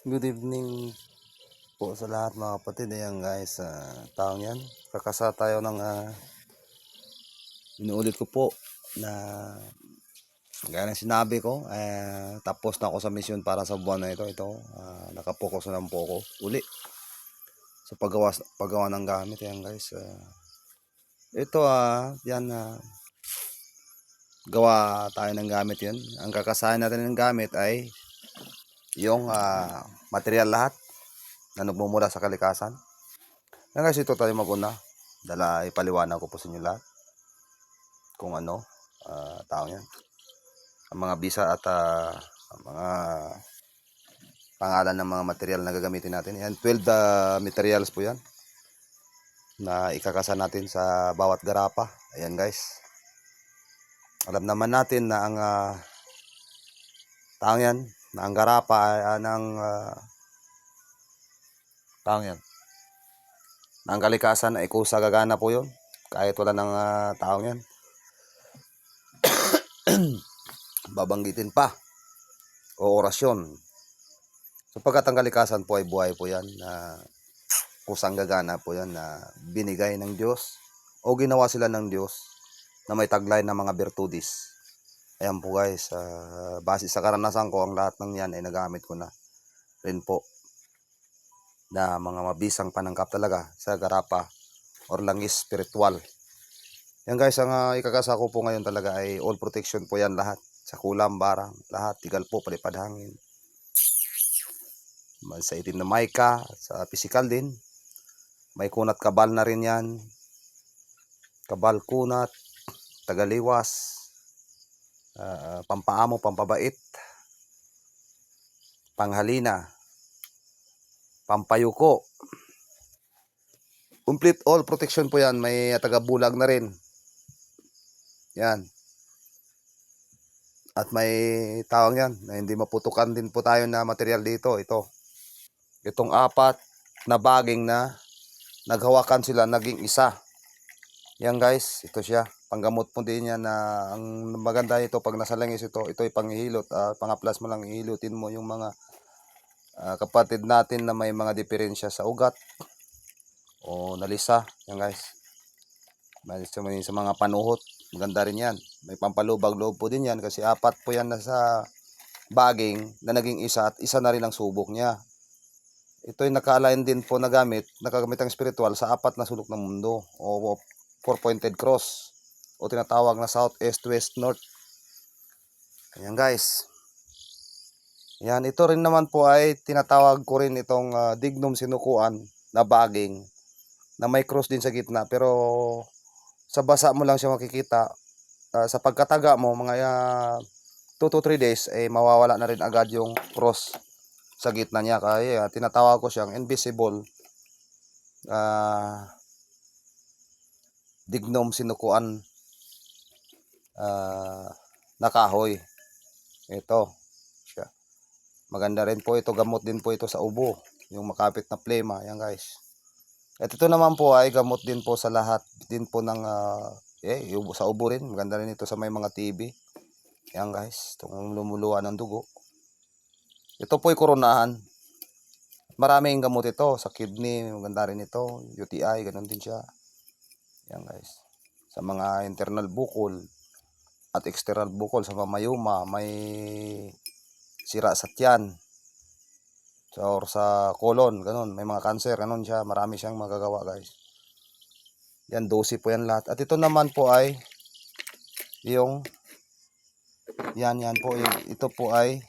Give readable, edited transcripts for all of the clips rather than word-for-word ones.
Good evening po sa lahat mga kapatid. Ayan guys, taong yan. Kakasa tayo ng inuulit ko po na gaya ng sinabi ko, tapos na ako sa mission para sa buwan na ito. Nakapokus na lang po ako uli sa paggawa ng gamit. Ayan guys, ito yan, gawa tayo ng gamit yan. Ang kakasahin natin ng gamit ay yung material lahat na nagmumula sa kalikasan. Ayan guys, ito tayo maguna. Ipaliwanag ko po sa inyo lahat kung ano, tao yan. Ang mga bisa at mga pangalan ng mga material na gagamitin natin. Yan, 12 materials po yan na ikakasa natin sa bawat garapa. Ayan guys. Alam naman natin na ang taong yan, na ang garapa ay taong yan. Na ang kalikasan ay kusa gagana po yun. Kahit wala ng taong yan. Babanggitin pa o orasyon. Sapagkat ang kalikasan po ay buhay po yan na kusang gagana po yan na binigay ng Diyos o ginawa sila ng Diyos na may taglay na mga virtudes. Ayan po guys, base sa karanasan ko, ang lahat ng yan ay nagamit ko na rin po na mga mabisang panangkap talaga sa garapa or langis spiritual. Yan guys, ang ikakasa ko po ngayon talaga ay all protection po yan lahat. Sa kulam, barang, lahat, tigal po, palipad hangin. Sa itim na mica, sa physical din. May kunat kabal na rin yan. Kabal kunat, tagaliwas, pampaamo, pampabait, panghalina, pampayuko. Complete all protection po yan. May tagabulag na rin. Yan. At may tawang yan na hindi maputukan din po tayo na material dito. Itong apat na baging na naghawakan sila, naging isa. Yan guys, ito siya. Panggamot po din yan na ang maganda ito pag nasa langis ito ay panghihilot. Pangaplas mo lang, ihilutin mo yung mga kapatid natin na may mga diferensya sa ugat o nalisa. Yan guys. Sa mga panuhot, maganda rin yan. May pampalubag loob po din yan kasi apat po yan na sa baging na naging isa at isa na rin ang subok niya. Ito ay naka-align din po na nakagamit ang spiritual sa apat na sulok ng mundo o four-pointed cross o tinatawag na south, east, west, north. Ayan guys. Yan, ito rin naman po ay tinatawag ko rin itong dignum sinukuan na baging na may cross din sa gitna pero sa basa mo lang siya makikita. Sa pagkataga mo mga 2 to 3 days ay mawawala na rin agad yung cross sa gitna niya kaya tinatawag ko siyang invisible dignum sinukuan na kahoy. Ito siya. Maganda rin po ito, gamot din po ito sa ubo, yung makapit na plema. Yan guys. At ito naman po ay gamot din po sa lahat din po ng sa ubo rin. Maganda rin ito sa may mga TB. Yan guys, itong lumuluwa ng dugo. Ito po ay koronahan. Maraming gamot ito sa kidney, maganda rin ito. UTI, ganun din siya. Yan guys. Sa mga internal bukol at external bukol, sa mamayuma, may sira sa tiyan. Or sa colon, ganun. May mga cancer, ganun siya. Marami siyang magagawa guys. Yan, 12 po yan lahat. At ito naman po ay yung yan po. Ito po ay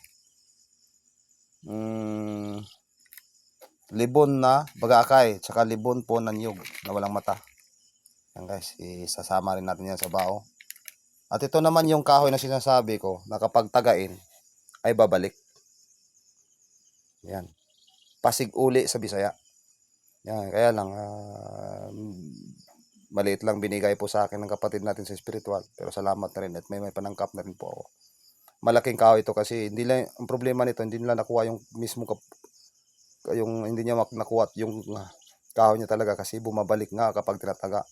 libon na bagakay. Tsaka libon po na niyog na walang mata. Yan guys, isasama rin natin yan sa bao. At ito naman yung kahoy na sinasabi ko na kapag tagain ay babalik. Yan. Pasig uli sa Bisaya. Yan, kaya lang maliit lang binigay po sa akin ng kapatid natin sa spiritual. Pero salamat na rin at may panangkap na rin po ako. Malaking kahoy ito kasi hindi lang ang problema nito, hindi nila nakuha yung mismo hindi niya nakuha yung kahoy niya talaga kasi bumabalik nga kapag tinataga.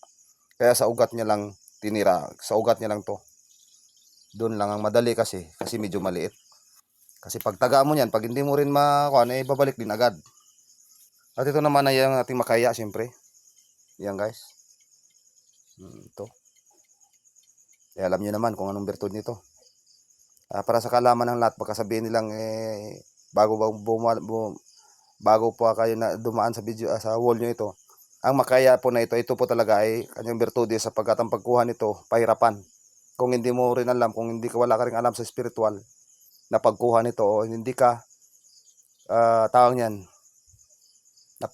Kaya sa ugat niya lang tinira, sa ugat niya lang to. Doon lang ang madali kasi medyo maliit. Kasi pag taga mo yan, pag hindi mo rin makuha, eh, babalik din agad. At ito naman ay ang ating makaya, siyempre. Yan guys. Ito. Eh, alam nyo naman kung anong bertud nito. Para sa kalaman ng lahat, baka sabihin nilang bago bago po kayo na dumaan sa video sa wall nyo ito. Ang makaya po na ito po talaga ay kanyang bertude sapagkat ang pagkuha nito, pahirapan. Kung hindi mo rin alam, kung hindi ka wala ka rin alam sa spiritual na pagkuha nito o hindi ka tawag niyan na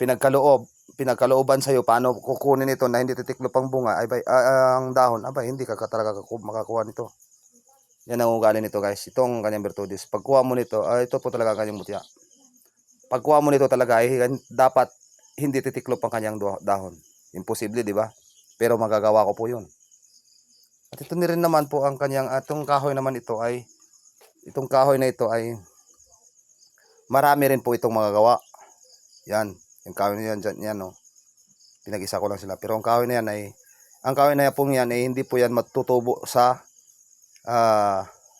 pinagkalooban sa iyo paano kukunin ito na hindi titiklop ang bunga ay ang dahon abay hindi ka talaga makakuha nito. Yan ang ugali nito guys. Itong kanyang bertudes. Pagkuha mo nito, ito po talaga ang kanyang mutya. Pagkuha mo nito talaga ay dapat hindi titiklop ang kanyang dahon. Imposible, di ba? Pero magagawa ko po 'yun. At ito rin naman po ang kanyang atong kahoy naman ito ay itong kahoy na ito ay marami rin po itong magagawa. Yan, yung kahoy na yan, yan no. Pinag-isa ko lang sila. Pero ang kahoy na yan ay ang kahoy na po yan ay hindi po yan matutubo sa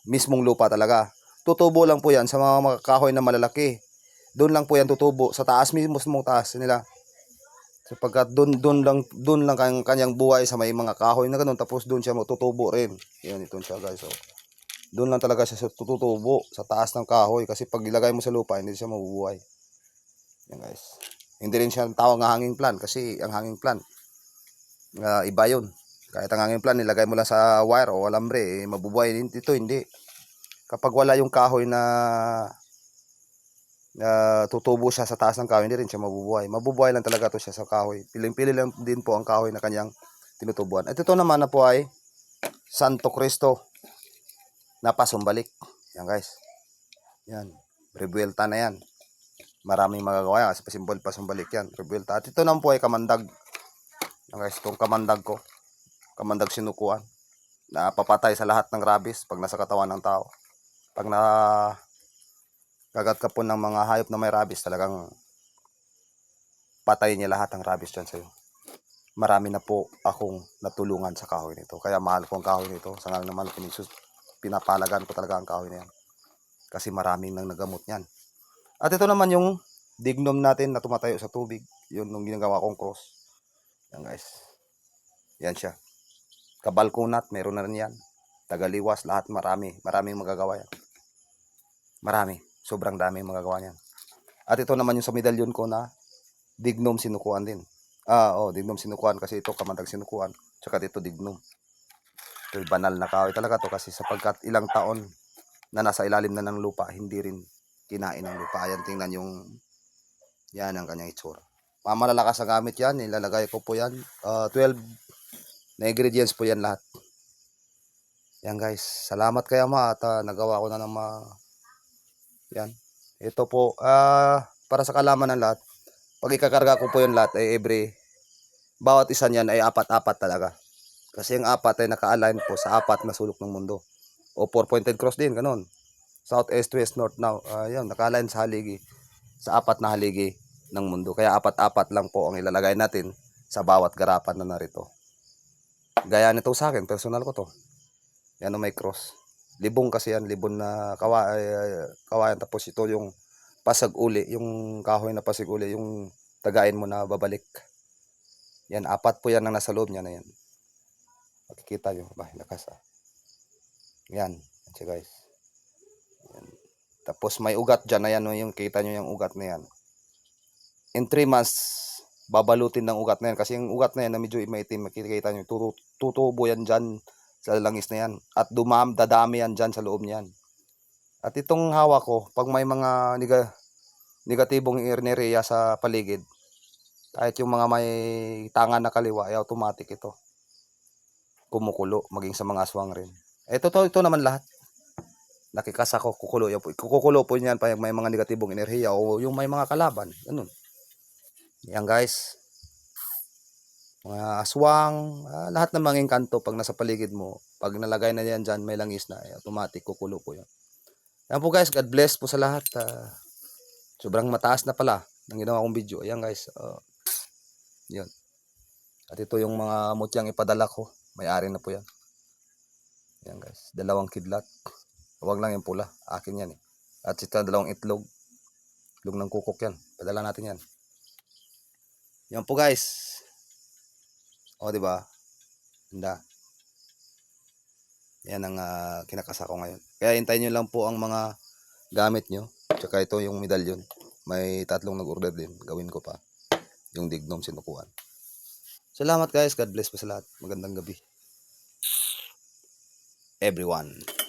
mismong lupa talaga. Tutubo lang po yan sa mga kahoy na malalaki. Doon lang po yan tutubo sa taas mismo taas nila. Sapagkat doon lang kanyang buhay sa may mga kahoy na ganoon tapos doon siya matutubo rin. Yan ito siya guys. So, doon lang talaga siya tutubo sa taas ng kahoy kasi pag ilagay mo sa lupa hindi siya mabubuhay. Yan guys. Hindi rin siya tawag ng hanging plant kasi ang hanging plant iba yun. Kahit ang hanging plant nilagay mo lang sa wire o alambre mabubuhay ito hindi. Kapag wala yung kahoy na tutubo siya sa taas ng kahoy, hindi rin siya mabubuhay. Mabubuhay lang talaga to siya sa kahoy. Piling-pili lang din po ang kahoy na kanyang tinutubuan. At ito naman na po ay Santo Cristo na pasumbalik. Yan guys. Yan. Rebuelta na yan. Maraming magagawa yan kasi pasumbalik yan. Rebuelta. At ito naman po ay kamandag. Yan guys. Itong kamandag ko. Kamandag sinukuan. Na papatay sa lahat ng rabies pag nasa katawan ng tao. Pag kagat ka po ng mga hayop na may rabies, talagang patayin niya lahat ng rabies dyan sa'yo. Marami na po akong natulungan sa kahoy nito. Kaya mahal ko ang kahoy nito. Sa ngalan naman, pinapalagan ko talaga ang kahoy na yan. Kasi maraming nang nagamot yan. At ito naman yung dignum natin na tumatayo sa tubig. Yun nung ginagawa kong cross. Yan guys. Yan siya. Kabalkunat, meron na rin yan. Tagaliwas, lahat marami. Maraming magagawa yan. Marami. Sobrang dami magagawa niyan. At ito naman yung sa medalyon ko na dignum sinukuan din. Dignum sinukuan kasi ito kamandag sinukuan. Tsaka ito dignum. Ito banal na kahoy talaga to kasi sapagkat ilang taon na nasa ilalim na ng lupa, hindi rin kinain ng lupa. Ayan, tingnan yung yan ang kanyang itsura. Malalakas ang gamit yan. Nilalagay ko po yan. 12 na ingredients po yan lahat. Yan guys. Salamat kaya at nagawa ko na ng yan. Ito po, para sa kalaman ng lahat, pag ikakarga ko po yung lahat ay bawat isa niyan ay apat-apat talaga. Kasi yung apat ay naka-align po sa apat na sulok ng mundo. O 4-pointed cross din, ganun. South, East, West, North, now. Yan, naka-align sa haligi. Sa apat na haligi ng mundo. Kaya apat-apat lang po ang ilalagay natin sa bawat garapan na narito. Gaya nito sa akin, personal ko to. Yan ang may cross. Libong kasi yan, libon na kawayan. Tapos ito yung pasag uli, yung kahoy na pasag uli, yung tagain mo na babalik. Yan, apat po yan ang nasa loob niya na yan. Makikita nyo, lakas Yan, yan siya guys. Yan. Tapos may ugat dyan, ayan yung kita nyo yung ugat na yan. In 3 months, babalutin ng ugat na yan. Kasi yung ugat na yan na medyo maitim, makikita nyo, tutubo yan dyan sa langis na yan. At dadami yan dyan sa loob niyan. At itong hawak ko, pag may mga negatibong enerhiya sa paligid, kahit yung mga may tangan na kaliwa, ay automatic ito. Kumukulo, maging sa mga aswang rin. Ito naman lahat. Nakikas ako, kukulo po niyan pag may mga negatibong enerhiya o yung may mga kalaban. Ganun. Yan guys. Mga aswang, lahat ng mga engkanto pag nasa paligid mo, pag nalagay na yan dyan, may langis na, automatic kukulo po yan. Yan po guys, God bless po sa lahat. Sobrang mataas na pala ng ginawa kong video. Ayan guys, yun. At ito yung mga mutyang ipadala ko, may-ari na po yan. Ayan guys, 2 kidlat. Huwag lang yung pula, akin yan At ito, dalawang itlog. Itlog ng kukok yan. Padala natin yan. Yan po guys. O, di ba? Handa. Yan ang kinakasa ko ngayon. Kaya hintayin nyo lang po ang mga gamit nyo. Tsaka ito yung medalyon. May 3 nag-order din. Gawin ko pa. Yung dignom sinukuhan. Salamat guys. God bless po sa lahat. Magandang gabi. Everyone.